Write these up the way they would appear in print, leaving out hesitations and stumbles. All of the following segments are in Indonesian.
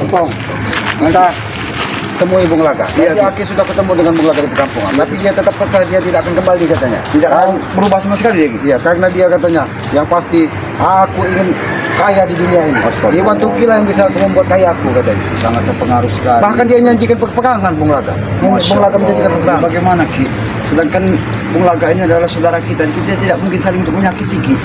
Tompong, kita temui Bung Laga. Jadi Aki sudah ketemu dengan Bung Laga di perkampungan, tapi dia tetap kekeh, dia tidak akan kembali katanya. Tidak akan berubah sama sekali dia. Iya, karena dia katanya, yang pasti aku ingin kaya di dunia ini. Iwan Tukilah yang bisa membuat kaya aku katanya. Sangat terpengaruh sekali. Bahkan dia menjanjikan peperangan Bung Laga. Bung Laga menjanjikan peperangan. Bagaimana Ki? Sedangkan Bung Laga ini adalah saudara kita tidak mungkin saling untuk menyakiti Ki.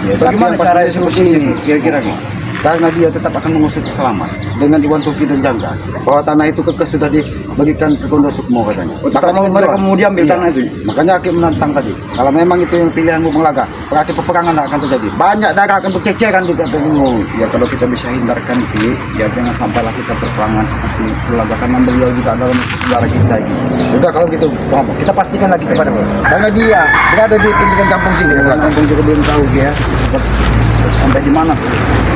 Ya, Bagaimana tapi yang caranya pasti seperti ini kira-kira Ki? Karena dia tetap akan mengusir keselamat dengan Iwan Tuki dan Jangga bahwa tanah itu kekeh sudah dibagikan ke Gondo Sukmo katanya. Makanya mereka mau diambil tanah itu. Makanya Aki menantang tadi. Kalau memang itu yang pilihanmu Bung Laga, berarti peperangan akan terjadi. Banyak darah akan berceceran di katamu. Ya kalau kita bisa hindarkan Ki, ya jangan sampailah kita berperangan seperti itu Laga, karena beliau juga adalah saudara kita Ki. Sudah kalau gitu, kita pastikan lagi kepada Bung. Karena dia berada di pinggiran kampung sini. Kampung juga belum tahu Ki ya. Sampai di mana?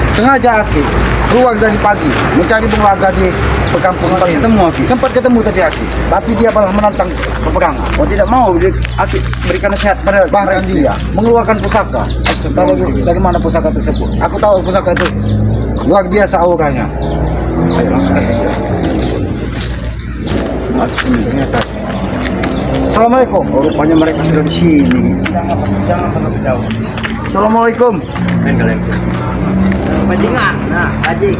Sengaja Aki keluar dari pagi mencari Bung Laga di perkampungan. Sempat ketemu Aki. Sempat ketemu tadi Aki, tapi dia malah menantang peperangan. Oh tidak mau dia Aki berikan nasihat pada Bahkan dia mengeluarkan pusaka. Tahu dari mana pusaka tersebut? Aku tahu pusaka itu luar biasa auranya. Ayo langsung ke dia. Masih ternyata. Assalamualaikum. Oh, rupanya mereka sudah di sini. Jangan terlalu jauh. Assalamualaikum. Bajingan, nah, bajing.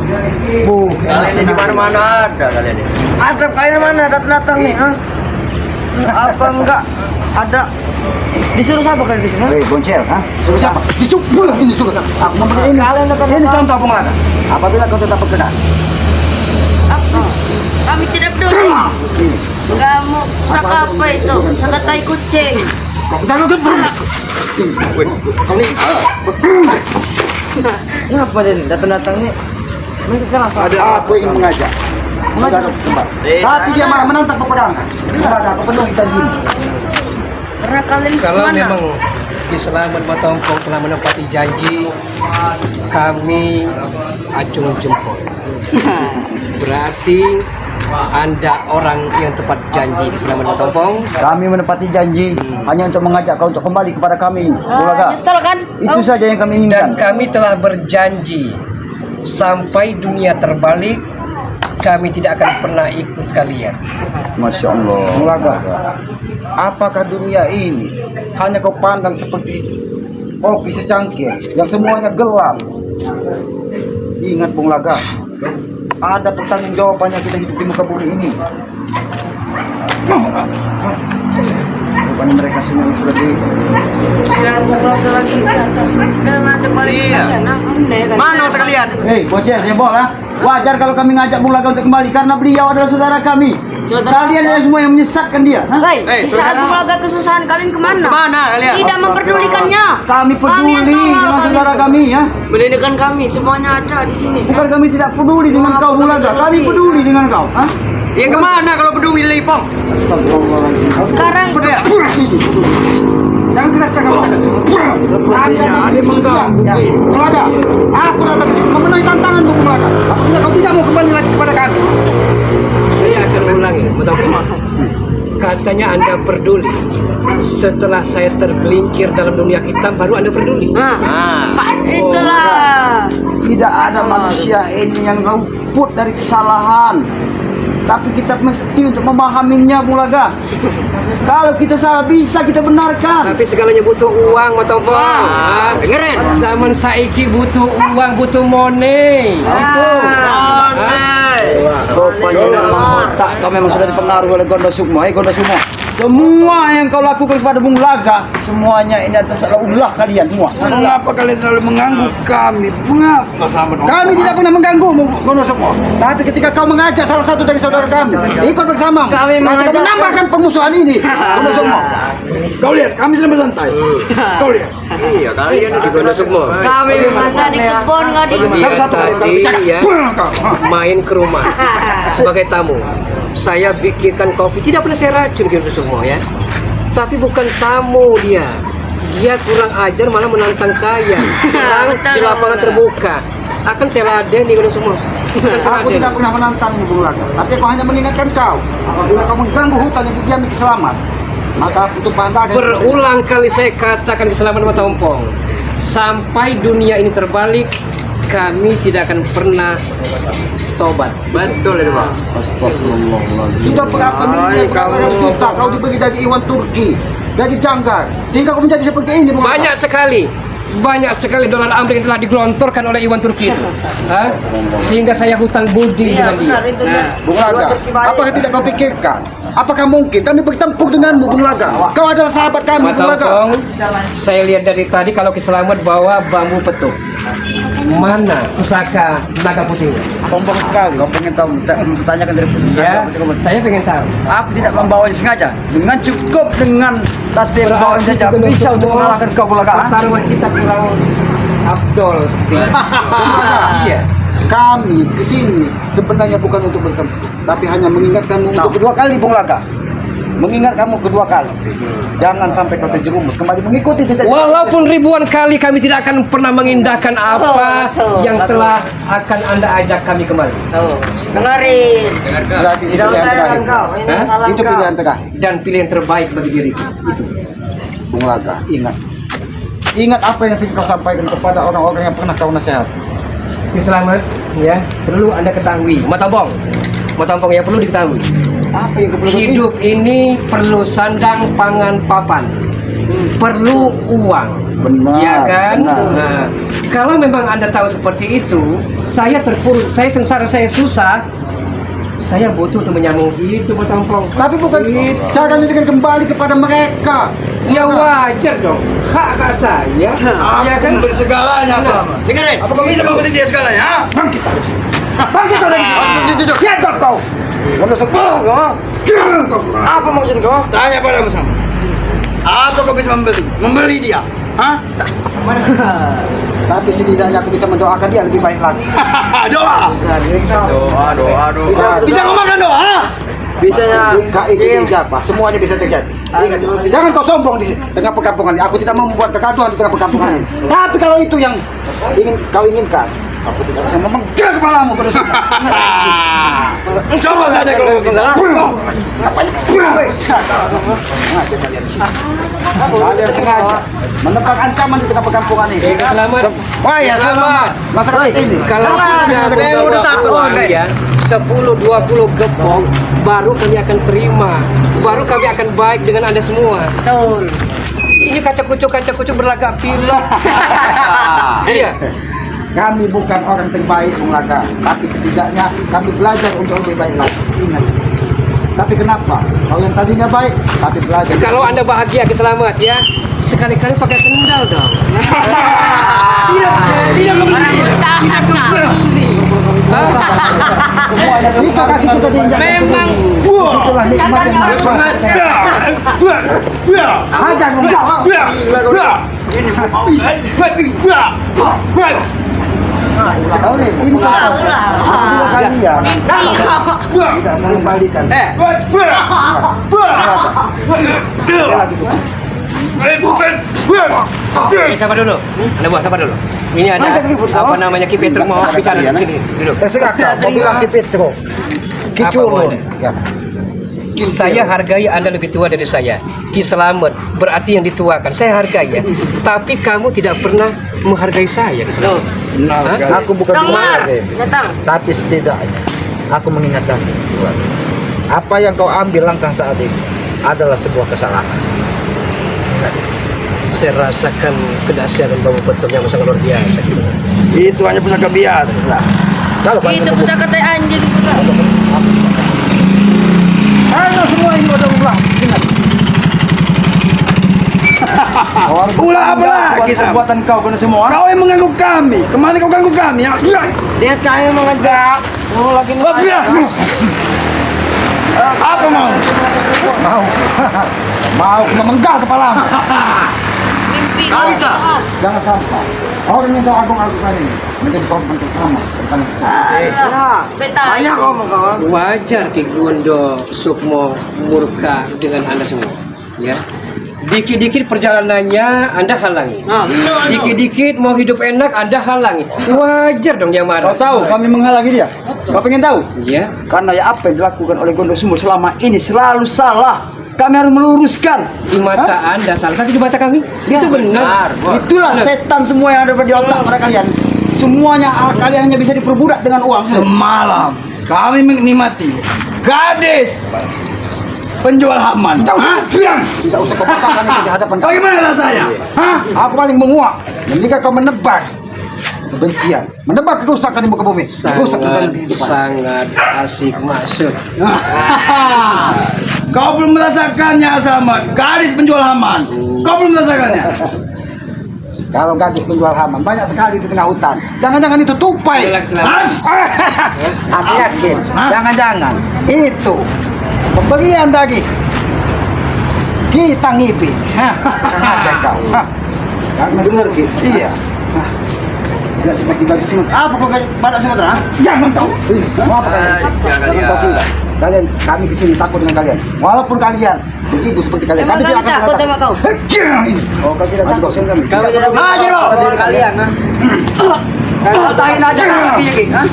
Bu, Kalian di mana-mana ada kalian ini. Ada kalian mana datang-datang nih, ha? Apa enggak ada? Disuruh siapa kalian di sini? Hei, Boncel, ha? Suruh siapa? Disuruh ini juga. Aku memberi ini. Kalian datang Ini contoh Bung Laga. Apabila kau tetap berkenas. Apa? Kami tidak peduli. Kamu saka apa itu? Saka tai kucing. Jangan gerak. Kali. Ngapa dia nih datang-datang nih? Mereka keras. Ada aku ingin mengajak. Saudara kembar. Tapi dia malah menantang peperangan. Bung Laga, aku penuhi janjimu. Karena kalian Kalau kemana? memang Ki Selamat Mataongkong telah menepati janji, kami acung jempol. Berarti Anda orang yang tepat janji Ki Selamat Mataongkong. Kami menepati janji hanya untuk mengajak kau untuk kembali kepada kami. Bung Laga. Nyesel kan? Itu saja yang kami Dan inginkan. kami telah berjanji sampai dunia terbalik, kami tidak akan pernah ikut kalian. Masya Allah. Bung Laga, apakah dunia ini hanya kau pandang seperti kopi secangkir yang semuanya gelap? Ingat Bung Laga, ada pertanggungjawabannya kita hidup di muka bumi ini. Rupanya mereka semua sudah di. Jangan ngobrol lagi di atas. Udah ngajak balik kalian, nah, aneh kan? Mana otak kalian? Hei, bocil, jebol lah. Wajar kalau kami ngajak Bung Laga untuk kembali karena beliau adalah saudara kami. Kalian adalah semua yang menyesatkan dia. Hei, di saat keluarga kesusahan kalian kemana? Kemana kalian? Tidak memperdulikannya. Kami peduli Kalian tahu dengan kalian- saudara kami ya. Pendidikan kami semuanya ada di sini. Bukan kami tidak peduli dengan kau Bung Laga, kami peduli dengan kau. Hah? Ya kemana kalau peduli Lipong? Astagfirullahaladzim. Sekarang Jangan keraskan kamu cakap. Sepertinya ada mengganggu. Bung Laga, aku datang ke sini memenuhi tantangan Bung Laga. Apabila kau tidak mau kembali lagi kepada kami. Saya akan ulangi, Mataongkong. Katanya Anda peduli. Setelah saya tergelincir dalam dunia hitam, baru Anda peduli. itulah. Tidak ada manusia ini yang luput dari kesalahan. Tapi kita mesti untuk memahaminya Bung Laga. Kalau kita salah bisa kita benarkan. Tapi segalanya butuh uang, Mataongkong. Dengerin. Zaman saiki butuh uang, butuh money. Itu. Rupanya tak kau memang sudah dipengaruhi oleh Gondo Sukmo. Hei Gondo Sukmo, semua yang kau lakukan kepada Bung Laga, semuanya ini atas ulah kalian semua. Mengapa kalian selalu mengganggu kami? Mengapa? Kami tidak pernah mengganggu Gondo Sukmo. Tapi ketika kau mengajak salah satu dari saudara kami ikut bersama, Kami maka kau mengajak- menambahkan permusuhan ini. Gondo Sukmo. Kau lihat, kami sedang bersantai. Kau lihat. Iya, kalian Di Gondo Sukmo. Kami Mata di kebun nggak di Dia Satu-satu, tadi ya kau. main ke rumah sebagai tamu. Saya bikinkan kopi, tidak pernah saya racun gitu semua ya. Tapi bukan tamu dia. Dia kurang ajar malah menantang saya. Perang di lapangan terbuka. Akan saya ladeni gitu semua. Akan saya Aku ladeni. tidak pernah menantangmu Bung Laga, tapi aku hanya mengingatkan kau. Apabila kau mengganggu hutan yang didiami keselamat, maka untuk Anda ada Berulang kali saya katakan keselamatan Mataongkong. Sampai dunia ini terbalik, kami tidak akan pernah bertobat. Betul itu Pak. Astagfirullahaladzim. Sudah berapa miliar berapa juta kau dibagi dari Iwan Turki, dari Jangkar, sehingga kau menjadi seperti ini. Bung Laga. Banyak sekali dolar Amerika yang telah digelontorkan oleh Iwan Turki itu. Hah? Sehingga saya hutang budi dengan dia. Bung Laga, apakah tidak kau pikirkan? Apakah mungkin kami bertempur denganmu, Bung Laga? Kau adalah sahabat kami, Bung Laga. Matangkong, saya lihat dari tadi kalau Ki Selamat bawa bambu petuk. Mana pusaka naga putihnya? Sombong sekali. Kau pengen tahu? Tanyakan dari Ya, saya pengen tahu. Aku tidak membawanya sengaja. Dengan cukup dengan tasbih yang bawanya saja bisa untuk mengalahkan kau Bulaga. Pertarungan kita kurang afdol seperti itu. Iya. Kami kesini sebenarnya bukan untuk bertempur, tapi hanya mengingatkanmu untuk kedua kali, Bung Laga. Mengingat kamu kedua kali. Jangan sampai kau terjerumus kembali mengikuti jejak. Walaupun ribuan kali kami tidak akan pernah mengindahkan apa Betul, yang betul. telah akan Anda ajak kami kembali. Tuh, dengerin. Berarti itu Tidak pilihan usah terakhir. kau. Ini Hah? salah Itu kau. pilihan terakhir. Dan pilihan terbaik bagi diriku. Bung Laga, ingat. Ingat apa yang kau sampaikan kepada orang-orang yang pernah kau nasihat. Ki Selamat, ya, perlu Anda ketahui. Matambong ya perlu diketahui. Apa yang kau perlu Hidup ini perlu sandang, pangan, papan. Perlu uang. Benar, Ya kan? benar. Nah, kalau memang Anda tahu seperti itu, saya terpuruk, saya sengsara, saya susah. Saya butuh untuk menyambung hidup, Matambong. Tapi bukan Gitu. caranya dengan kembali kepada mereka. Ya wajar dong, hak saya. Ya kan? Bersegalanya sama. Dengerin. Apa kau bisa mengikuti dia segalanya? Bangkit kau dari sini. Lihat kau. Menusuk. Apa maksud kau? Tanya padamu sama. Apa kau bisa membeli? Membeli dia? Hah? Tapi setidaknya aku bisa mendoakan dia lebih baik lagi. Doa. Tidak, Bisa kau makan doa? Bisanya jika itu dijabah, semuanya bisa terjadi. Ingat, jangan kau sombong di tengah perkampungan ini. Aku tidak mau membuat kegaduhan di tengah perkampungan ini. Tapi kalau itu yang kau inginkan, aku tidak bisa memegang kepalamu berusuk. Coba saja kalau bisa. Kalian sengaja menebak ancaman di tengah perkampungan ini. Ki Selamat. Wah ya, Selamat. masyarakat ini. Kalau tidak membawa uang ya, 10-20 gepok, baru kami akan terima. Baru kami akan baik dengan Anda semua. Betul. Ini kaca kucuk berlagak pilu. Iya. Kami bukan orang terbaik, Bung Laga, tapi setidaknya kami belajar untuk lebih baik lagi. Ingat. Tapi kenapa? Kau yang tadinya baik, tapi belajar. Kalau Anda bahagia, Ki Selamat ya, sekali-kali pakai sendal dong. Tidak Orang bertahan. Jika kaki kita diinjak, Memang. itulah nikmat yang berkuasa. Hajar, Bung Laga. Tahu nih, ini kau dua kali ya. Tidak mengembalikan. sabar dulu. Anda buat sabar dulu. Ini ada apa namanya Ki Petruk mau bicara di sini. Duduk. Terserah kau, mau bilang Ki Petro, Ki Apa Culun. boleh? Ya. Saya hargai Anda lebih tua dari saya. Ki Selamat berarti yang dituakan. Saya hargai ya. Tapi kamu tidak pernah menghargai saya, Ki Selamat. Benar sekali. Aku bukan Dengar. kemarin, Datang. tapi setidaknya aku mengingatkan apa yang kau ambil langkah saat ini adalah sebuah kesalahan. Saya rasakan kedahsyatan bambu petung yang sangat luar biasa. Itu hanya pusaka biasa. Kalau kau Itu pusaka teh anjing. karena semua ini udah ulang. Ingat. Ulah apa lagi sama? Perbuatan kau kena semua orang. Kau yang mengganggu kami. Kemana kau ganggu kami? Ya. Dia kaya mengajak. Oh lagi Apa mau? Mau, mau memenggal kepalamu. Mimpi. Bisa. Jangan sampai orang yang kau agung-agungkan ini menjadi korban pertama. Alah. Betah. banyak kau kau. Wajar Ki Gondo Sukmo murka dengan Anda semua. Ya. Dikit-dikit perjalanannya Anda halangi. Nah, betul. Dikit-dikit mau hidup enak Anda halangi. Wajar dong dia marah. Kau tahu kami menghalangi dia. Kau pengen tahu? Iya. Karena ya apa yang dilakukan oleh Gondosumo selama ini selalu salah. Kami harus meluruskan. Di mata Anda salah, tapi di mata kami itu benar. Itulah setan semua yang ada di otak mereka kalian. semuanya kalian hanya bisa diperbudak dengan uang. Semalam kami menikmati gadis penjual haman. Tidak usah kau katakan itu di hadapan kami. Bagaimana rasanya? Hah? Aku paling menguak. Dan jika kau menebak kebencian, menebak kerusakan di muka bumi, rusak di dalam kehidupan. Sangat asik maksud. Kau belum merasakannya sama gadis penjual haman. Kau belum merasakannya. Kalau gadis penjual haman banyak sekali di tengah hutan. Jangan-jangan itu tupai. Aku yakin. Jangan-jangan itu pemberian daging. Kita ngipi. Hah? Ada kau. Hah? Benar Ki? Iya. Tidak seperti gadis Sumatera. Apa kau badak Sumatera? Jangan kau. Mau apa kalian? Jangan kau tidak. Kami kesini takut dengan kalian. Walaupun kalian beribu seperti kalian, kami tidak akan takut sama kau. Oh, kau tidak takut sama kami. Kami tidak bisa kalian. Patahin aja kakinya Ki. Hah?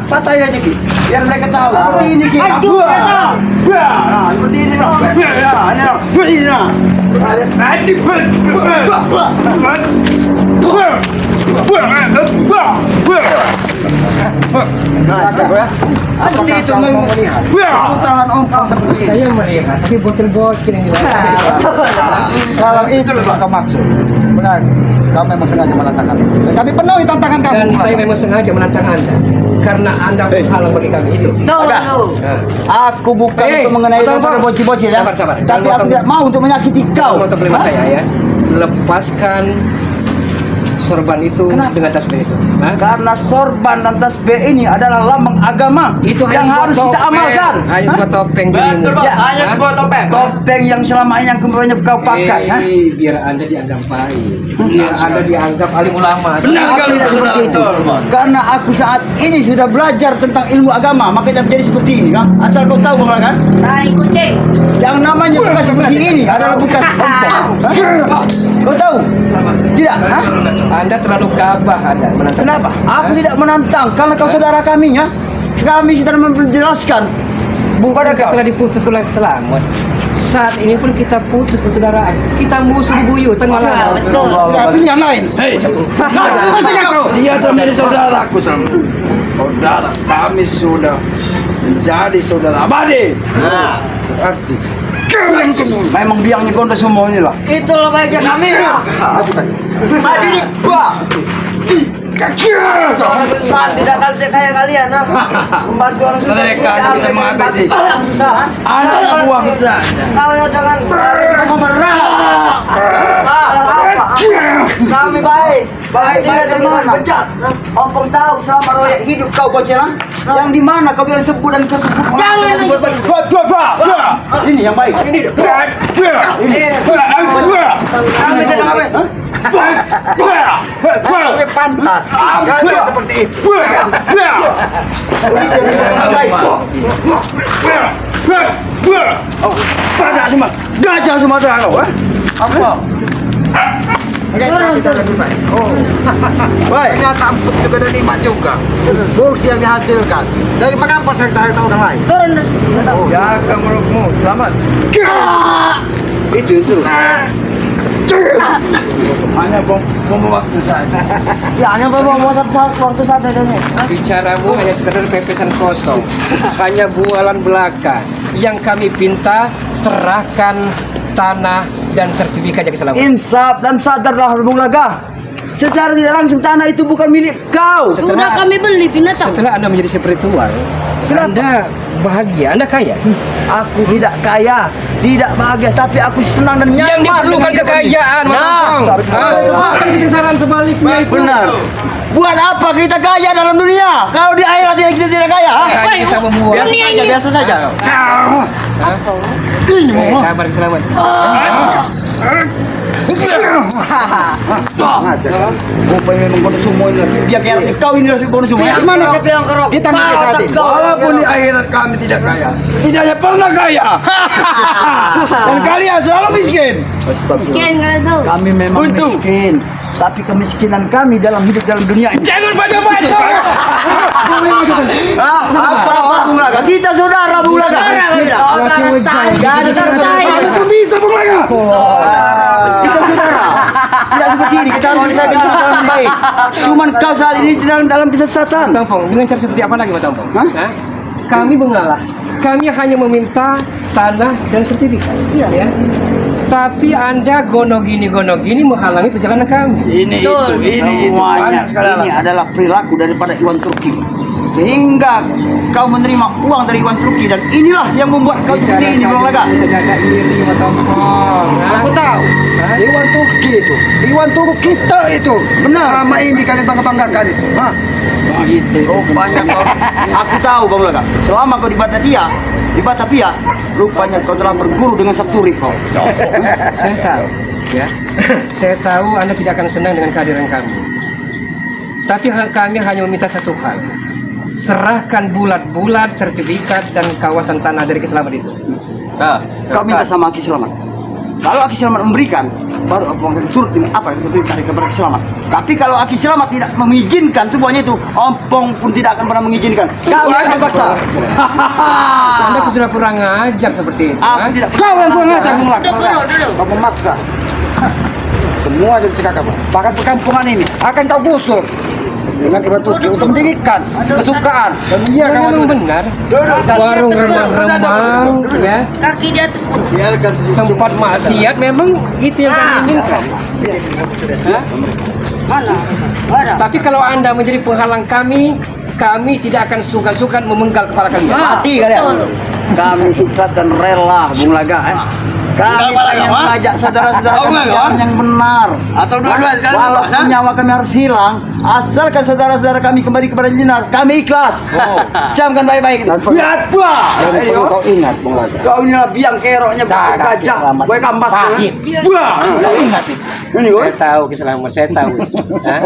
Patahin aja Ki. Biar mereka tahu. Seperti ini Ki. Aduh, kata. Nah, seperti ini loh. Nah, ini loh. Seperti ini nah. Baca ya. Seperti itu melihat. Tahan ompong seperti ini. Saya melihat, tapi bocil-bocil yang Kalau itu yang kau maksud, benar, kau memang sengaja menantang kami. Dan kami penuhi tantangan kamu. Dan saya memang sengaja menantang Anda karena Anda penghalang bagi kami itu. Tuh. Aku bukan untuk mengenai daripada bocil-bocil ya. Sabar. Tapi aku tidak mau untuk menyakiti kau. Untuk kelima saya ya, lepaskan sorban itu dengan tasbih itu. Hah? Karena sorban dan tasbih ini adalah lambang agama Itu yang harus kita amalkan. Hanya sebuah topeng dirimu. Ya, Hanya sebuah topeng. Topeng yang selama ini yang kemudian kau pakai. Ha? Biar Anda dianggap baik. Biar Anda dianggap alim ulama. Benar Aku kali tidak seperti itu. Karena aku saat ini sudah belajar tentang ilmu agama, makanya menjadi seperti ini. Kan? Asal kau tahu kan? Tai kucing. Yang namanya bekas seperti ini adalah bekas ompong. Hah? Kau tahu? Tidak? Hah? Anda terlalu gabah Anda menantang. Kenapa? Aku tidak menantang karena kau saudara kami ya. Kami sedang menjelaskan Bukan pada kau. telah diputus oleh selamat. Saat ini pun kita putus persaudaraan. Kita musuh bebuyutan malah. Betul. Tidak pilihan lain. Hei, dia telah menjadi saudaraku sama. Saudara, kami sudah menjadi saudara abadi. Berarti memang biangnya kau semua ini lah. Itulah baiknya kami. Maju nih, gua. Saat tidak kayak kalian, membantu orang susah. Mereka hanya bisa menghabisi anak buah besar. Kalau jangan kami baik tidak teman bejat. Ompong tahu selama royak hidup kau bocil yang di mana kau bilang sebut dan kesebut. Jangan Sebut baik. Ini yang baik. Ini. Kami tidak kami. Oke, pantas. Kalian seperti itu. Ini yang baik. Pada semua. Gajah Sumatera kau, apa? Kita lebih baik. Oh, baik. Ternyata empuk juga dan nikmat juga. Bukti yang dihasilkan dari pengampas harta orang lain. Turun. Oh, jaga mulutmu. Selamat. Itu. Hanya bom waktu saja. Ya hanya bawa waktu saja dan Bicaramu hanya sekedar pepesan kosong. Hanya bualan belaka. Yang kami pinta serahkan tanah dan sertifikat yang keselamatan. Insaf dan sadarlah Bung Laga. Secara tidak langsung tanah itu bukan milik kau. Sudah kami beli binatang. Setelah Anda menjadi spiritual, Anda bahagia, Anda kaya. Aku tidak kaya, tidak bahagia, tapi aku senang dan nyaman. Yang diperlukan dengan hidup kekayaan, ini. Mas Ompong. Bukan kesengsaraan sebalik-nya itu. Benar. Buat apa kita kaya dalam dunia? Kalau di akhirat kita tidak kaya, ha? Hanya bisa membuat. Biasa saja. Sabar selamat. Rupanya memang kau semua ini. Biar kayak kau ini harus kau semua. Di mana kau yang kerok? Di tangan saat ini. Walaupun di akhirat kami tidak kaya, tidaknya pernah kaya. Dan kalian selalu miskin. Sekian kalian tahu. Kami memang miskin, tapi kemiskinan kami dalam hidup dalam dunia ini. Jangan banyak-banyak. Apa Bung Laga? Kita saudara Bung Laga. Bisa Bung Laga. Kita saudara. Tidak seperti ini. Kita harus kau di saat itu jalan baik. Cuman kau saat ini dalam kesesatan. Tampung, dengan cara seperti apa lagi Pak Tampung? Hah? Hah? Kami mengalah. Kami hanya meminta tanah dan sertifikat. Iya ya. Tapi Anda gono gini menghalangi perjalanan kami. Ini Betul. itu Semuanya banyak sekali ini alasan. adalah perilaku daripada Iwan Turki. Sehingga kau menerima uang dari Iwan Turki dan inilah yang membuat kau seperti ini Bang Laga. Bisa jaga iri Pak Tampung. Aku tahu. Iwan Turki itu. Iwan Turki kita itu. Benar. Selama ini kalian bangga-banggakan itu. Hah? Begitu. Rupanya kau. Aku tahu Bang Laga. Selama kau di Batavia, rupanya kau telah berguru dengan Sapturi kau. Saya tahu, ya. Saya tahu Anda tidak akan senang dengan kehadiran kami. Tapi kami hanya meminta satu hal. Serahkan bulat-bulat sertifikat dan kawasan tanah dari Keselamatan itu. Kau minta sama Aki Selamat. Kalau Aki Selamat memberikan, baru aku akan surut dengan apa yang diberikan kepada Aki Selamat. Tapi kalau Aki Selamat tidak mengizinkan semuanya itu, Ompong pun tidak akan pernah mengizinkan. Kau yang memaksa. Anda sudah kurang ajar seperti itu. Aku ha? tidak. Kau yang kurang ajar Bung Lak. Duduk. Kau memaksa. Semua jadi sekakak. Bahkan perkampungan ini akan kau gusur dengan Iwan Turki untuk mendirikan kesukaan dan dia Ya, kawan memang benar. Warung remang-remang, ya. Kaki di atas. Biarkan si Tempat maksiat memang itu yang kami inginkan. Hah? Mana? Tapi kalau Anda menjadi penghalang kami tidak akan suka-suka memenggal kepala kalian. Mati kalian. Betul. Kami ikhlas dan rela, Bung Laga. Kami ingin mengajak saudara-saudara kami jalan yang benar. Atau dua-dua sekali. Walaupun nyawa kami harus hilang, asalkan saudara-saudara kami kembali kepada Jenar, kami ikhlas. Camkan baik-baik. Lihat buah. dan perlu kau ingat Bung Lak. Kau inilah biang keroknya Dah, gajah. selamat. Gue kampas. Pahit. Buah. Kau ingat itu. Ini gue. Saya tahu Keselamatan, saya tahu. Hah?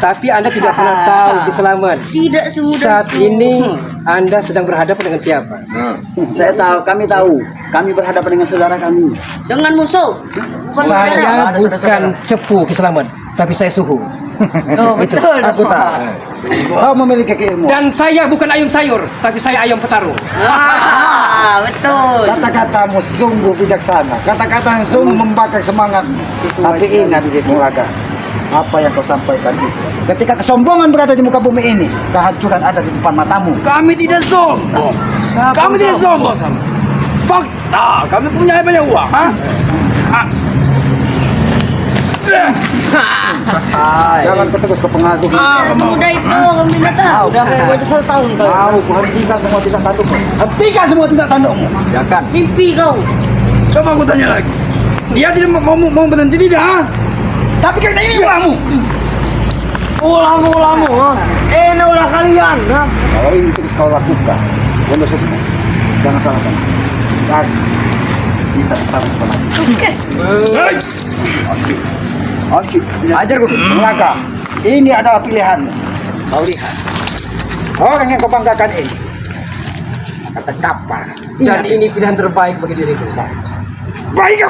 Tapi Anda tidak pernah tahu Keselamatan. Tidak semudah Saat itu. ini Anda sedang berhadapan dengan siapa? Saya tahu, kami tahu. Kami berhadapan dengan saudara kami. Dengan musuh. Bukan saudara. Saya bukan cepu Keselamatan, tapi saya suhu. Oh, betul. Aku tahu. Kau memiliki keilmuan. Dan saya bukan ayam sayur, tapi saya ayam petarung. Betul. Kata-katamu sungguh bijaksana. Kata-kata yang sungguh membakar semangat. Tapi ingat Bung Lak, apa yang kau sampaikan itu. Ketika kesombongan berada di muka bumi ini, kehancuran ada di depan matamu. Kami tidak sombong. Kami tidak sombong. Fakta, kami punya banyak uang. Jangan ketegus ke pengaruh. Tidak semudah itu. Kami tidak tahu. Udah kayak gue 1 tahun kau. Tahu, kau hentikan semua tindak tandukmu. Hentikan semua tindak tandukmu. Jangan. Mimpi kau. Coba aku tanya lagi. Dia tidak mau berhenti tidak? Ha? Tapi karena ini uangmu. Ulang-ulangmu. Ini ulah kalian. Kalau ini terus kau lakukan, menusukmu. Jangan salahkan. Dan kita tetap semangat. Oke, ajar gue. Melangkah. Ini adalah pilihanmu. Kau lihat. Orang yang kau banggakan ini. Kata kapal. Dan ini pilihan terbaik bagi diriku. Baik.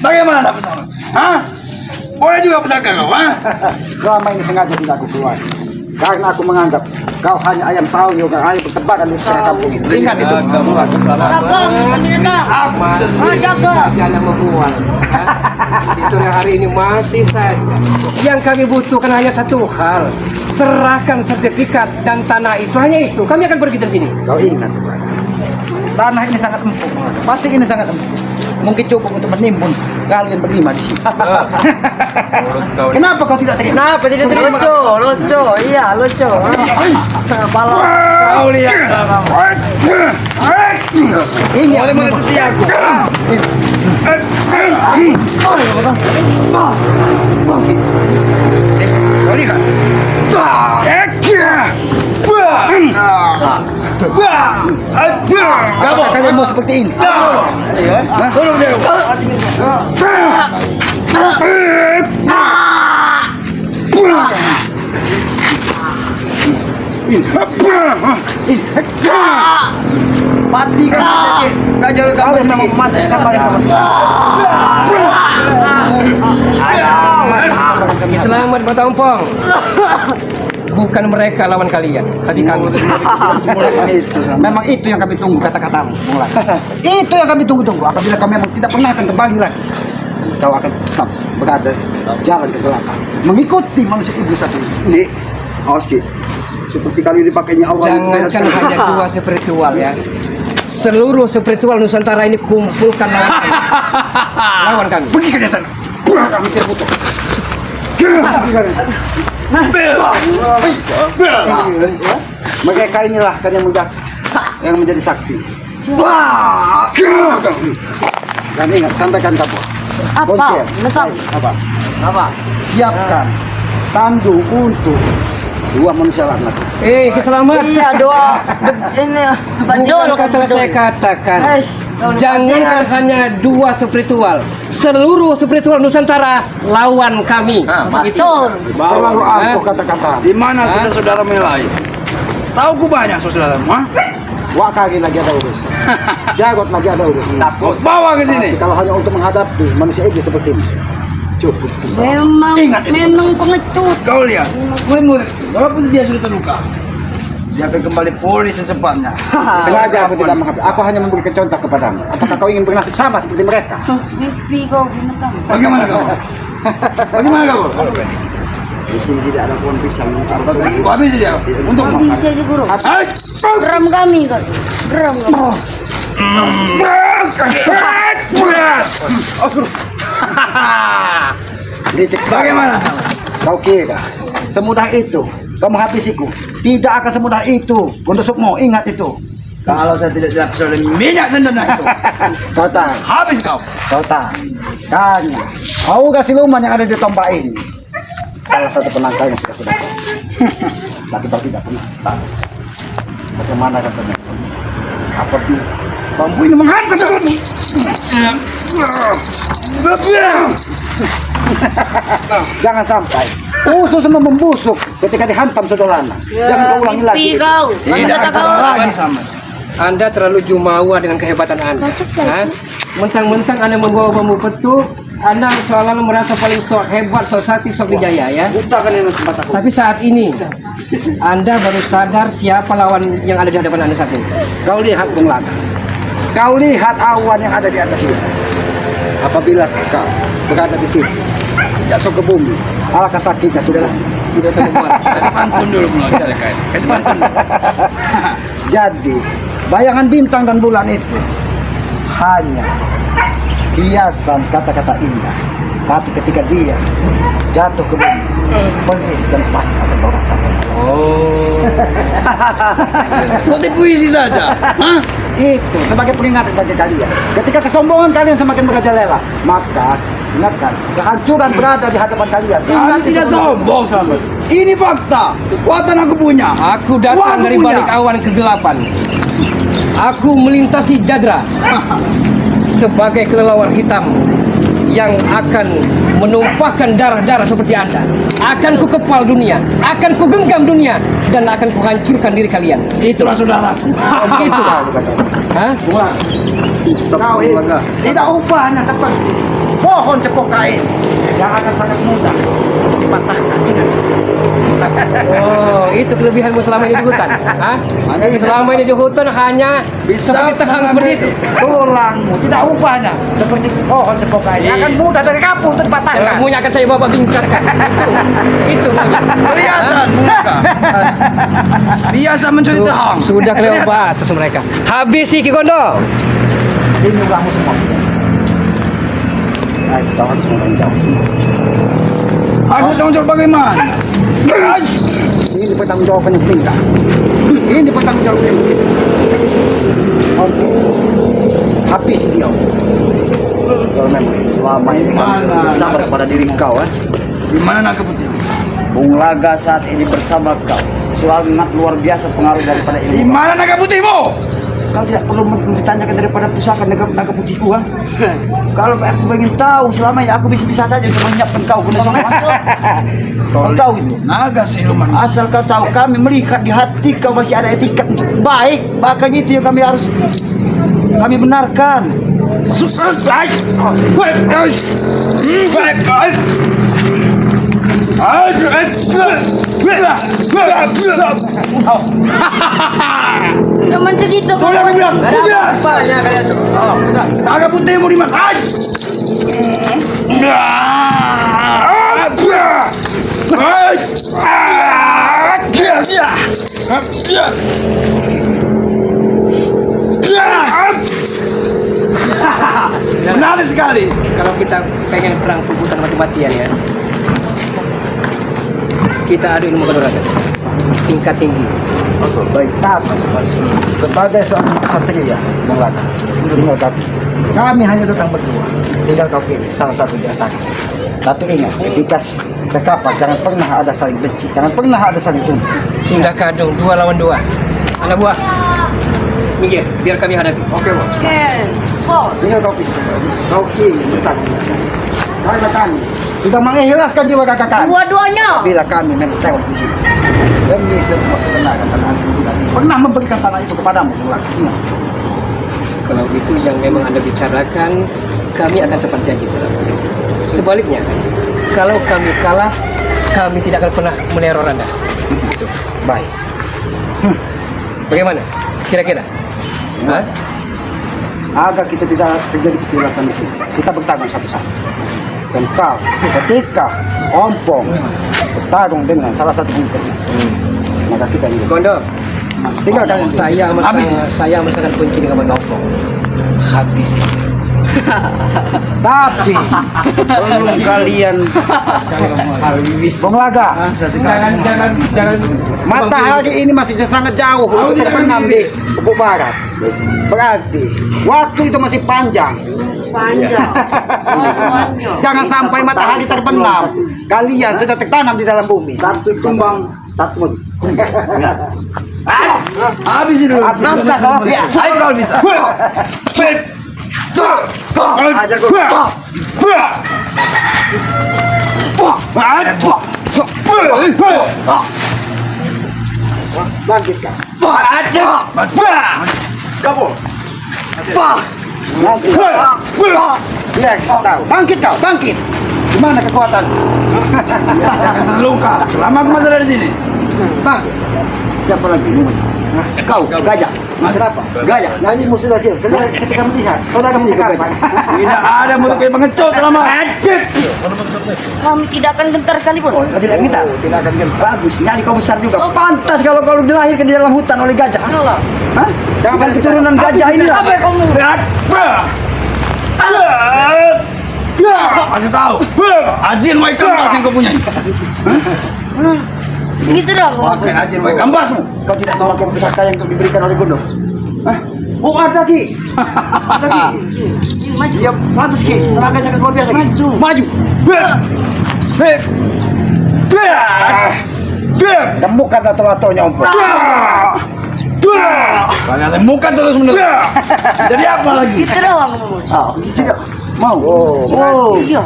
Bagaimana pesan? Hah? Boleh juga pesaka kau, ha? Selama ini sengaja tidak aku keluar. Karena aku menganggap kau hanya ayam sayur dan ayam bertebaran di sekitar kampung ini. Ingat itu. Jaga. Kami datang. Jaga. Jangan membual. Di sore hari ini masih saja. Yang kami butuhkan hanya satu hal. Serahkan sertifikat dan tanah itu, hanya itu. Kami akan pergi dari sini. Kau ingat. Tanah ini sangat empuk. Pasir ini sangat empuk. Mungkin cukup untuk menimbun kalian berlima di sini. Kenapa kau tidak terima? Kenapa tidak terima? Lucu, iya lucu. Balon. Kau lihat. Ini Boleh setia aku. kau lihat. Apakah kalian mau seperti ini? Tolong dia. Mati kan gajah kamu memang mati sama yang Selamat Pak Tampong. bukan mereka lawan kalian, tapi kami. Itu, memang itu yang kami tunggu kata-katamu. Mulai. Itu yang kami tunggu-tunggu. Apabila kami memang tidak pernah akan kembali lagi, kau akan tetap berada jalan ke belakang, mengikuti manusia iblis satu ini. Awas Ki, seperti kali dipakainya Allah. Jangankan hanya dua spiritual ya. Seluruh spiritual Nusantara ini kumpulkan lawan kami. Lawan kami. Pergi ke sana. Kami tidak butuh. Mereka inilah kan yang menjadi saksi. Dan ingat, sampaikan kamu. Apa? Mesam. Apa? Siapkan tandu untuk dua manusia laknat. Keselamatan. Iya doa. Ini Bukan kata saya katakan. Jangan hanya dua spiritual. Seluruh spiritual Nusantara lawan kami. Betul. Terlalu ampuh kata-kata. Di mana saudara-saudara menilai? Tahu ku banyak saudara, Wak kaki lagi ada urus. Jagot lagi ada urus. Takut. Bawa ke sini. Tapi kalau hanya untuk menghadapi manusia iblis seperti ini, cukup. Memang pengecut. Kau lihat, murid-murid, walaupun dia sudah terluka, dia akan kembali pulih secepatnya. Sengaja aku tidak menghadapi. Aku hanya memberikan contoh kepadamu. Apakah kau ingin bernasib sama seperti mereka? Mimpi kau binatang. Bagaimana kau? Bagaimana kau? Di sini tidak ada pohon pisang. Habis dia untuk makan. Bisa juga guru. Hai! Geram kami kau. Geram kau. Licik sekali. Bagaimana? Kau kira semudah itu kau menghabisiku? Tidak akan semudah itu. Untuk Sukmo, ingat itu. Kalau saya tidak siap sudah minyak sendana itu, Kau tahu, habis kau. kau tahu. Tanya, kau gak siluman yang ada di tombak ini? Salah satu penangkal yang sudah tahu. Tapi kau tidak pernah tahu bagaimana rasanya. Seperti Bambu ini menghantam perutmu. jangan sampai usus membusuk ketika dihantam sodolana. Jangan kau ulangi lagi. Mimpi kau. Tidak Kata kau. lagi sama. Anda terlalu jumawa dengan kehebatan Anda. Hah? Mentang-mentang Anda membawa bambu petuk, Anda selalu merasa paling sok hebat, sok sakti, sok wijaya ya. Bukakan ini tempat aku. Tapi saat ini Anda baru sadar siapa lawan yang ada di hadapan Anda saat ini. Kau lihat Bung Laka. Kau lihat awan yang ada di atas ini. Apabila kau berada di sini, jatuh ke bumi, alangkah sakitnya tuh. Tidak usah membuat. Kasih pantun dulu belum bicara kain. Kasih pantun. Jadi, bayangan bintang dan bulan itu hanya hiasan kata-kata indah. Tapi ketika dia jatuh ke bumi, pedih dan pahit akan kau rasakan. Oh. Seperti puisi saja. Hah? Itu sebagai peringatan bagi kalian. Ketika kesombongan kalian semakin merajalela, maka ingatkan kehancuran berada di hadapan kalian. Kami tidak sombong sama. Ini fakta. Kekuatan aku punya. Aku datang dari balik awan kegelapan. Aku melintasi Jadra sebagai kelelawar hitam yang akan menumpahkan darah-darah seperti Anda. Akan ku kepal dunia, akan ku genggam dunia, dan akan ku hancurkan diri kalian. Itulah saudaraku. Begitu. Hah? Kau ini tidak ubahnya seperti pohon cepok kain yang akan sangat mudah untuk dipatahkan. Ingat. Oh, itu kelebihanmu selama ini di hutan. Hah? Selama ini di hutan hanya seperti tehang seperti itu. Tulangmu tidak ubahnya seperti pohon cepok kain yang akan mudah dari kapur untuk dipatahkan. Ilmunya akan saya bawa bingkaskan. Itu. Kelihatan muka. Biasa mencuri tehang. Sudah kelewat batas mereka. Habis sih Ki Gondo. Ini kamu semua. Ayo, kau harus bertanggung jawab. Aku tanggung jawab bagaimana? Ini bertanggung jawabannya pemerintah. Ini bertanggung jawabannya pemerintah. Oke. Habis dia. Kalau memang selama ini Mana? sabar kepada diri kau, Di mana naga putih? Bung Laga saat ini bersama kau sangat luar biasa pengaruh daripada Di ilmu. mana naga putihmu? kau tidak perlu ditanyakan daripada pusaka naga putihku. Kalau aku ingin tahu selama ini aku bisa-bisa saja untuk menyiapkan kau guna semua. Kau tahu itu. Naga siluman. Asal kau tahu kami melihat di hati kau masih ada etikat untuk baik, makanya itu yang kami benarkan. Cuman segitu. Sudah aku bilang, sudah. Apanya kalian tuh? Oh, sudah. Kagak putih mau dimakan. Menarik sekali. Kalau kita pengen perang tubuh tanpa kematian ya, kita adu ilmu kanuragan tingkat tinggi. Baik, tapi sebagai seorang ksatria Bung Laka, tinggal kami hanya datang berdua. Tinggal kau pilih salah satu di antara. Tapi ingat, ketika terkapar jangan pernah ada saling benci, jangan pernah ada saling tuntut. Sudah kadung 2 lawan 2. Anak buah, minggir, biar kami hadapi. Oke, Bos. Oke. Oh, Tinggal kau pilih. Kau pilih tentang karena kami sudah mengikhlaskan jiwa kakak kami. dua-duanya. Bila kami memang tewas di sini, demi semua kebenaran tanah itu tidak pernah memberikan tanah itu kepadamu, Bung Laka. Ingat. Kalau itu yang memang Anda bicarakan, kami akan tepat janji. Sebaliknya, kalau kami kalah, kami tidak akan pernah meneror Anda. Baik. Bagaimana? Kira-kira? Hah? Agar kita tidak terjadi kekerasan di sini, kita bertarung satu-satu. Dan kau, ketika Ompong bertarung dengan salah satu pengikutnya, maka kita ini Kondo, tinggal kalian. saya sangat benci dengan Bang Ompong. Habis. Tapi belum kalian Bung Laka, Jangan. matahari ini masih sangat jauh untuk terbenam di ufuk barat. Berarti waktu itu masih panjang. Panjang. Jangan sampai matahari terbenam, kalian sudah tertanam di dalam bumi. Satu tumbang, satu Habis ini dulu. Bisa kau? Ya. Ayo kalau bisa. Ajar kau. Bangkit kau. Kamu. Nanti. Ya, kau tahu. Bangkit kau, bangkit. Di mana kekuatan? Luka. Selama aku masih ada di sini. Bangkit. Siapa lagi? Kau, gajah. Kenapa? Gajah. Nah, ini musuh saja. Ketika melihat, saudara melihat apa? Tidak ada musuh kayak pengecut selama. Kami tidak akan gentar sekalipun. Oh, tidak kita. Tidak akan kita. Bagus, nyali kau besar juga. Oh. Pantas kalau kau dilahirkan di dalam hutan oleh gajah. Hah? Jangan keturunan gajah ini lah. Masih tahu. Ajin mau kambas yang kau punya. Segitu dong. Oke, ajin mau kambasmu. Kau tidak tahu apa pusaka yang kau diberikan oleh Gondo. Hah? Oh, ada Ki. Ada Ki. Maju. Ya, bagus Ki. Tenaga sangat luar biasa. Maju. Maju. Temukan tato-tatonya Ompong. Kalian temukan terus menerus. Jadi apa lagi? Gitu doang. Ah, tidak. Mau. Oh, Iya.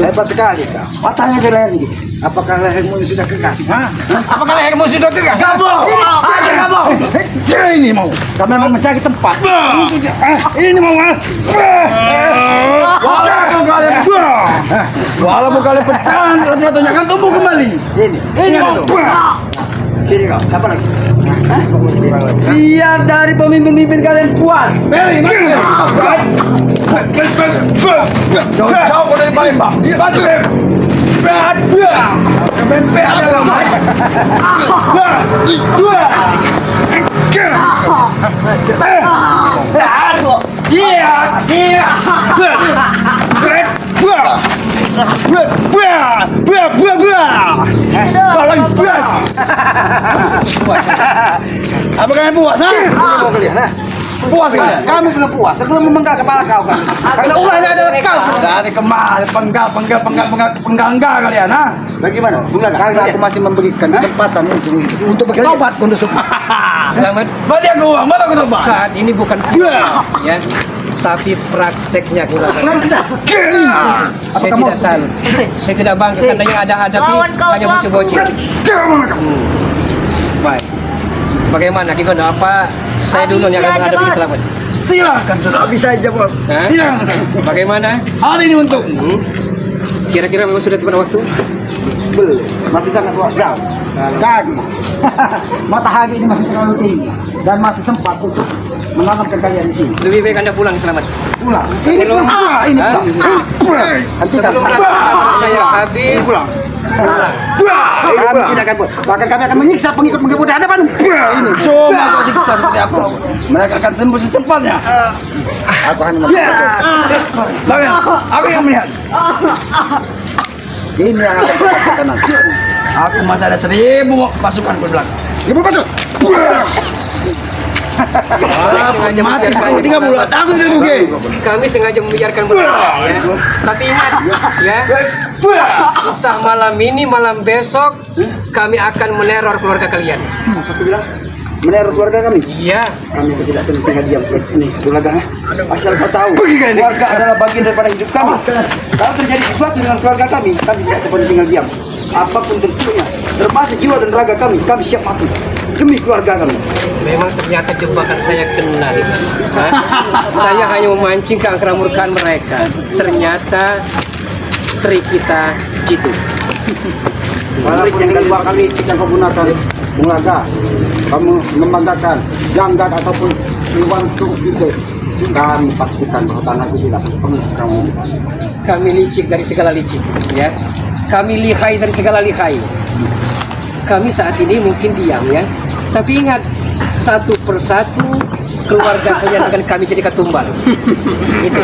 hebat sekali kau. Matanya ke leher ini. Apakah lehermu ini sudah keras? Hah? Apakah lehermu sudah tegas? Gabung. Aja gabung. Ini mau. Kau memang mencari tempat. Ini mau. Walaupun kalian pecah, rata-ratanya akan tumbuh kembali. Ini mau. Kiri kau. Siapa lagi? Biar dari pemimpin-pemimpin kalian puas. Beli, maju. Jauh-jauh kau dari Palembang. Maju, Beli. Kepempek adalah. Apa kalian puas, ha? Mau kalian, ha? Puas kalian? Kami belum puas sebelum memenggal kepala kau kan. Karena ulahnya adalah kau. Dari kemarin penggal kalian, ha? Bagaimana? Karena aku masih memberikan kesempatan untuk bertobat untuk Selamat. Berarti aku uang, mana aku tobat? Saat ini bukan ya, tapi prakteknya kurang. Saya tidak salut. Saya tidak bangga karena yang ada hadapi Lawan kau hanya tuh aku. bocil-bocil. Baik. Bagaimana Ki Gondo? Apa saya dulu yang akan Bisa aja, menghadapi Mas. Selamat? Silakan, sudah. bisa aja bos. Hah? Silakan. Bagaimana? Hal ini untuk Kira-kira memang sudah tepat waktu? tebel, masih sangat jauh. Kaki, matahari ini masih terlalu tinggi dan masih sempat untuk menanamkan kalian di sini. Lebih baik Anda pulang selamat. Pulang. Ini Sebelum- pulang. Ini Hah? pulang. Pulang. Hentikan. Sebelum rasa sabar saya habis. Pulang. Kami tidak akan pulang. Bahkan kami akan menyiksa pengikut-pengikut di hadapan. Ini. Coba kau siksa seperti apa? Mereka akan sembuh secepatnya. Aku hanya mengatakan. Bagaimana? Aku yang melihat. Ini yang akan kita lakukan nanti. Aku masih ada 1000 pasukan ke belakang. Ibu masuk. Aku mati sekarang 30. Aku tidak rugi. Kami sengaja membiarkan berlalu ya. Tapi ingat ya, entah malam ini malam besok kami akan meneror keluarga kalian. Satu bilang meneror keluarga kami. Iya. Kami tidak akan tinggal diam seperti ini. Keluarga, asal kau tahu, keluarga adalah bagian daripada hidup kami. Kalau terjadi sesuatu dengan keluarga kami tidak dapat tinggal diam. Apapun bentuknya, termasuk jiwa dan raga kami siap mati demi keluarga kami. Memang ternyata jebakan saya kena. Hah? Saya hanya memancing keangkeramurkaan mereka. Ternyata trik kita jitu. Walaupun dengan 2 kali kita menggunakan mulaga, kamu membanggakan janggat ataupun iwantu itu, kami pastikan bahwa tanah itu tidak penuh kamu. Kami licik dari segala licik, ya. Kami lihai dari segala lihai. Kami saat ini mungkin diam, ya. Tapi ingat, satu persatu keluarga kalian akan kami jadikan tumbal. Itu.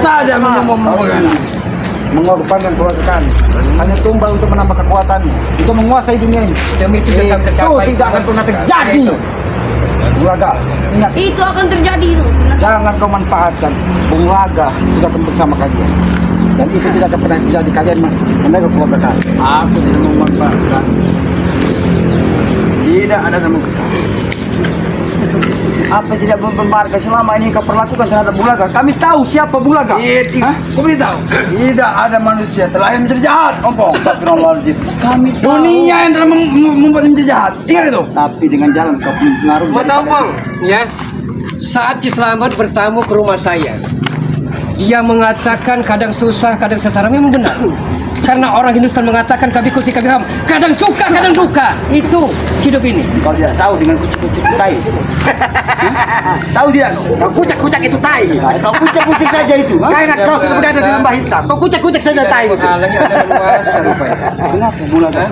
Saja ngomong-ngomong. Mengorbankan keluarga kami hanya tumbal untuk menambah kekuatannya, untuk menguasai dunia ini. Demi tujuan kami tercapai. Itu tidak akan pernah terjadi. Keluarga, ingat, Itu akan terjadi itu. jangan kau manfaatkan Bung Laga sudah bersama kalian, dan itu tidak akan pernah terjadi. Kalian meneror keluarga kalian. Aku tidak memanfaatkan. Tidak ada sama sekali. Apa tidak membenarkan selama ini kau perlakukan terhadap Bulaga? Kami tahu siapa Bulaga. Kau tahu? Tidak ada manusia terlahir menjadi jahat, ompong. Astagfirullahaladzim. Kami tahu. Dunia yang telah membuat menjadi jahat. Ingat itu. Tapi dengan jalan kau mempengaruhi. Mau tahu, Pong? Ya. Saat Ki Slamet bertamu ke rumah saya, ia mengatakan kadang susah, kadang sesara. Memang benar. Karena orang Hindustan mengatakan kabi kusi kabi ham, kadang suka, kadang duka. Itu hidup ini. Kau tidak tahu dengan kucik-kucik tai. Tahu tidak? Kau kucak-kucak itu tai. Kau kucak-kucak saja itu. Karena kau sudah berada di lembah hitam, kau kucak-kucak saja tai. Halangnya ada luasa rupanya. Kenapa Bulaga?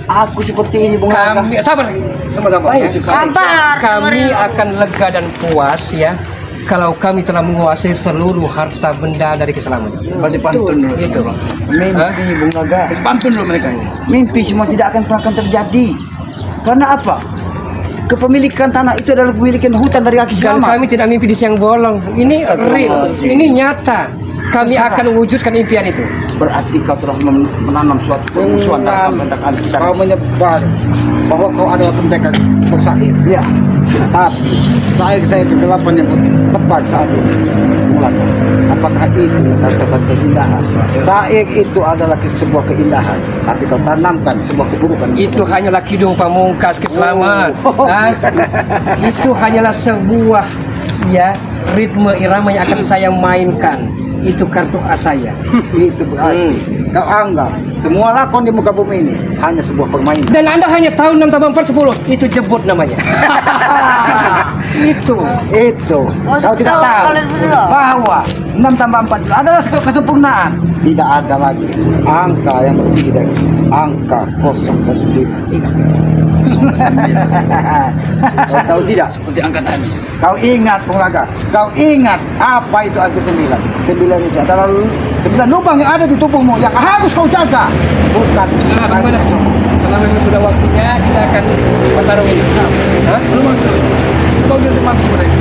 Aku seperti ini Bung Laga. Kami sabar, sabar. Ya. Sabar. Kami akan lega dan puas ya. Kalau kami telah menguasai seluruh harta benda dari keselamatan. Masih pantun dulu. Itu. Mimpi Bung Laga. Masih pantun dulu mereka ini. Mimpi semua tidak akan terjadi. Karena apa? Kepemilikan tanah itu adalah kepemilikan hutan dari Aki Dan Slamet. kami tidak mimpi di siang bolong. Ini real, ini nyata. Kami akan wujudkan impian itu. Berarti kau telah menanam suatu permusuhan antara kita. Kau menyebar bahwa kau adalah pendekar bersair. Ya. Tapi saya kegelapan yang tepat saat itu. Mulai. Apakah itu kata keindahan? Sair itu adalah sebuah keindahan, tapi kau tanamkan sebuah keburukan. Itu hanyalah kidung pamungkas keselamatan. Itu hanyalah sebuah ya ritme irama yang akan saya mainkan. Itu kartu as saya. Itu berarti kau anggap semua lakon di muka bumi ini hanya sebuah permainan. Dan Anda hanya tahu 6 tambah 4 10. Itu jebut namanya. Itu. Kau tidak tahu tahu kalian berdua. bahwa 6 tambah 4 adalah kesempurnaan. Tidak ada lagi angka yang lebih dari angka kosong dan sendiri. Kau tahu tidak? Seperti angkat tadi. Kau ingat Bung Laga, kau ingat apa itu angka 9? 9 itu adalah 9 lubang yang ada di tubuhmu yang harus kau jaga. Bukan. Nah, bagaimana? Kalau memang sudah waktunya kita akan bertarung ini. Hah? Kau jadi mabis mereka.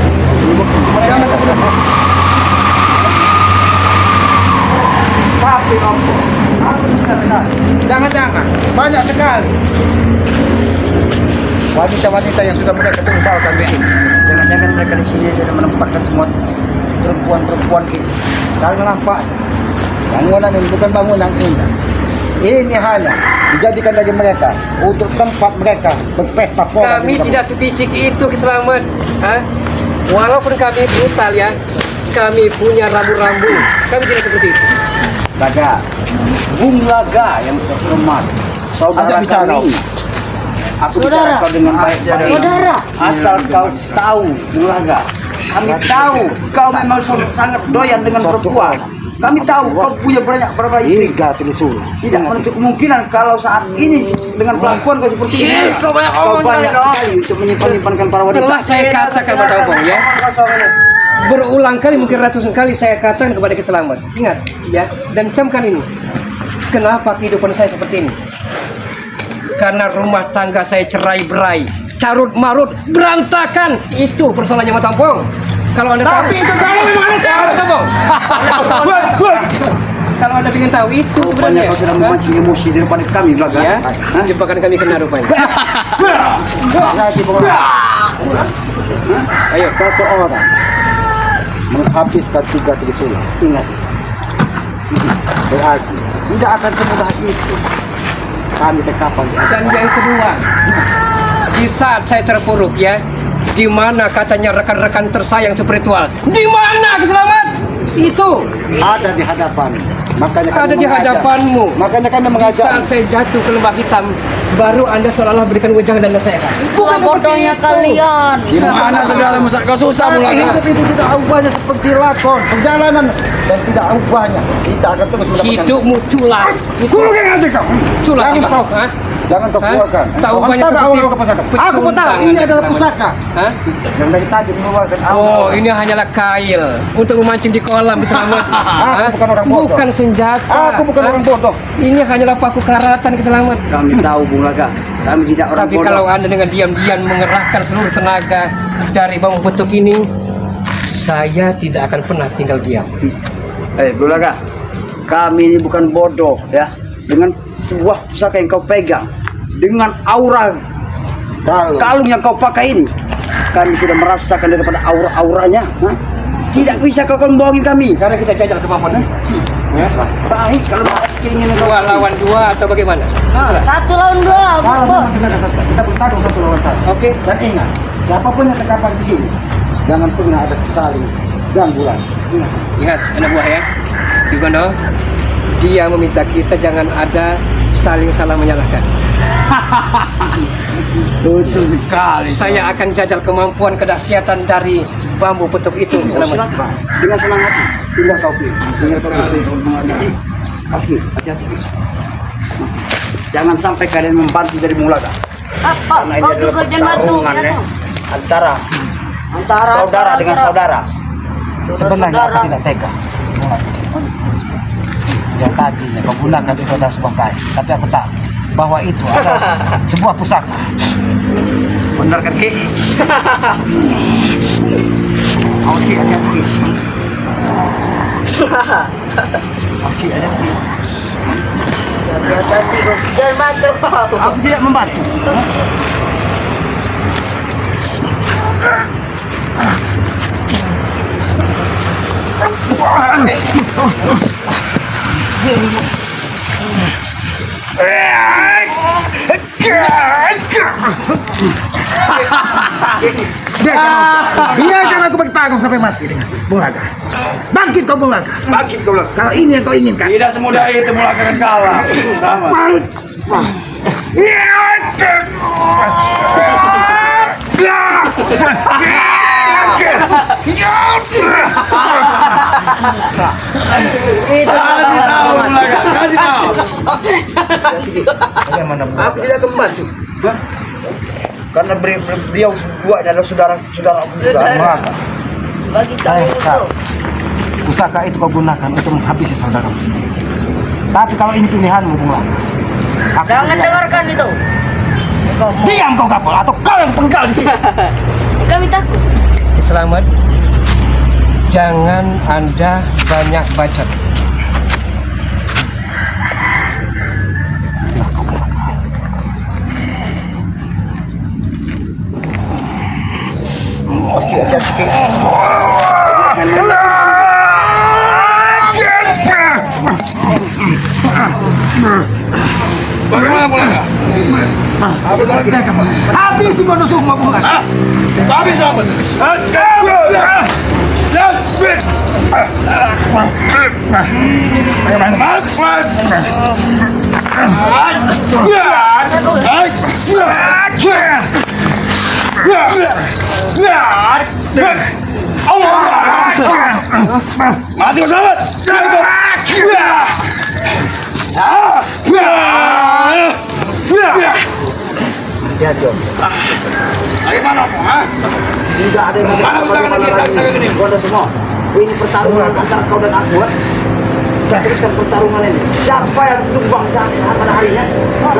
Tapi Om, banyak sekali. Jangan-jangan banyak sekali wanita-wanita yang sudah mereka tumbalkan di sini. Jangan-jangan mereka di sini sudah menempatkan semua perempuan-perempuan itu. Karena nampak bangunan ini bukan bangunan indah. Ini hanya dijadikan dari mereka untuk tempat mereka berpesta pora. Kami tidak sepicik itu keselamatan. Walaupun kami brutal ya, kami punya rambu-rambu. Kami tidak seperti itu. Laga, Bung Laga yang terhormat, saudara Ajak bicara. kami. Aku bicara kau dengan baik-baik. Saudara. Asal kau tahu, Bung Laga, kami tahu kau memang sangat doyan dengan perempuan. Kami tahu kau punya berapa istri. Tiga tilisul. Tidak menutup kemungkinan kalau saat ini dengan kelakuan kau seperti ini, kau banyak sekali untuk menyimpan para wanita. Telah saya katakan pada Opong ya. Berulang kali, mungkin ratusan kali saya katakan kepada Keselamat. Ingat ya, dan camkan ini. Kenapa kehidupan saya seperti ini? Karena rumah tangga saya cerai-berai, carut marut, berantakan. Itu persoalannya Mas Tampong. Kalau Anda tahu itu kalau memang Anda tahu, Tampong. Kalau Anda ingin tahu itu Rupanya sebenarnya. kau sudah memancing emosi daripada kami, Laga. Ya, jebakan kami kena rupanya. Ayo, satu orang menghabiskan tiga tilisul. Ingat, Berarti tidak akan semudah itu. Kami tekapan di atas. Dan yang kedua, di saat saya terpuruk ya, di mana katanya rekan-rekan tersayang spiritual, di mana Keselamat? Itu Ada di hadapan. Makanya kami ada di mengajak. hadapanmu. Makanya kami Di mengajak. saat saya jatuh ke lembah hitam, baru Anda seolah-olah berikan wejangan dan nasihat. Itulah bodohnya kalian. Di mana saudara masa kau susah Bung Laga? Hidup itu tidak ubahnya seperti lakon, perjalanan dan tidak ubahnya. Kita akan terus mendapatkan. Hidupmu culas. Itu culas Jangan ini. kau. Hah? Jangan kau Hah? keluarkan. Tahu Kau banyak tahu seperti kau ke pusaka. Aku tahu. pecundangan Ini adalah Keselamat. pusaka. Hah? Yang dari tadi mengeluarkan Oh, ini hanyalah kail untuk memancing di kolam Keselamat. Hah? bukan orang bodoh. Bukan senjata. Aku bukan Hah? orang bodoh. Ini hanyalah paku karatan Keselamat. kami tahu, Bung Laga. Kami tidak orang Tapi bodoh. kalau Anda dengan diam-diam mengerahkan seluruh tenaga dari bambu petuk ini, saya tidak akan pernah tinggal diam. Bung Laga, kami ini bukan bodoh ya. Dengan sebuah pusaka yang kau pegang, dengan aura kalung yang kau pakai ini, kami sudah merasakan daripada aura-auranya. Hah? Tidak bisa kau membohongi kami. Karena kita jajal kemampuan. Ya, baik kalau keinginan kau. 2 lawan 2 atau bagaimana? 1 lawan 2, Kalau Bos. memang tidak ada, kita bertarung satu lawan satu. Oke. Dan ingat, siapapun yang terkapar di sini, jangan pernah ada saling gangguan. Ingat. Lihat anak buah ya. Gimana? Dia meminta kita jangan ada saling salah menyalahkan. Lucu sekali. Saya akan jajal kemampuan kedahsyatan dari bambu petuk itu. Selamat. Silakan. Dengan senang hati. Tinggal kau pilih. Tinggal kau pilih. Pasti, hati-hati. Jangan sampai kalian membantu dari Mulaga. Apa? Karena ini Kau adalah juga jangan bantu. pertarungan Ya, ya. toh. Antara Antara saudara dengan saudara. Sebenarnya aku tidak tega. Yang tadinya kau gunakan itu adalah sebuah kain, tapi aku tahu bahwa itu adalah sebuah pusaka. Benar kan, Ki? Awas, Ki, hati-hati, Ki. Awas, Ki, hati-hati. Hati-hati, Bos. Jangan bantu. Aku tidak membantu. Biarkan aku bertarung sampai mati dengan Bung Laga. Bangkit kau Bung Laga. Bangkit kau Bung Laga. Kalau ini yang kau inginkan. Tidak semudah itu Bung Laga akan kalah. Sama. Kasih tahu Bung Laga. Kasih tahu. Bagaimana Bung Aku Laga? tidak akan membantu. Hah? Karena beliau dua adalah saudara-saudara aku juga. Bung Laga, Bagi saya tahu tahu. itu. Pusaka itu kau gunakan untuk menghabisi saudaramu sendiri. Tapi kalau ini pilihanmu Bung Laga, aku Jangan tidak- dengarkan itu. Kau mau. Diam kau kapal atau kau yang penggal di sini. Kami takut. Selamat. Jangan Anda banyak bacot. Oke, hati-hati, Ki. Bagaimana Bung Laga? Apa lagi? Habisi kau nusukmu Bung Laga. Habis apa? Mati kau sahabat. Bagaimana kau? Tidak ada yang Mana usahakan kita gini? Bodoh semua. Ini pertarungan antara kau dan aku. Kita teruskan pertarungan ini. Siapa yang tumbang saat pada harinya?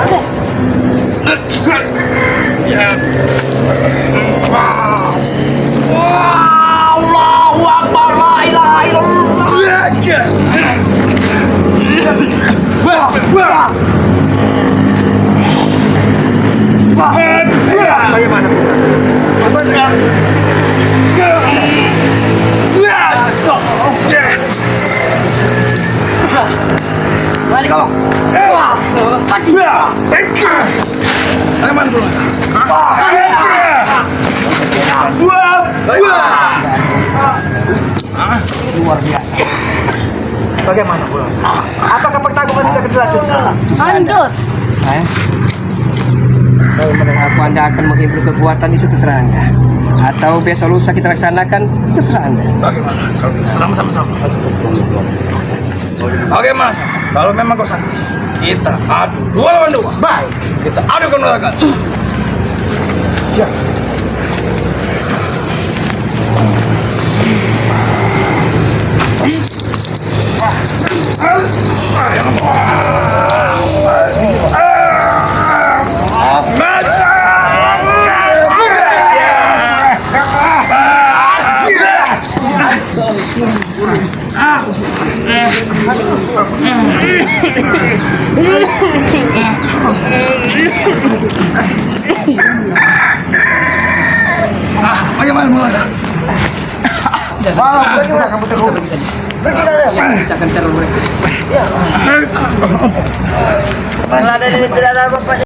Oke. Allahu Akbar, la ilaha illallah. Bagaimana? Balik kau. Bagaimana dulu? Luar biasa. Bagaimana pula? Apakah pertarungan kita dilanjutkan? Lanjut. Kalau mendengar aku Anda akan mengimpul kekuatan itu terserah Anda. Atau besok lusa kita laksanakan, terserah Anda. Bagaimana? Kalau kita selama sama-sama. Oke mas, kalau memang kau sakti, kita adu 2 lawan 2. Baik, kita adu kanuragan. Bagaimana mulai? Bagaimana kamu tahu? Pergi saja. Pergi saja. Ya, kita akan teror mereka. Kalau ada ini tidak ada apa-apa.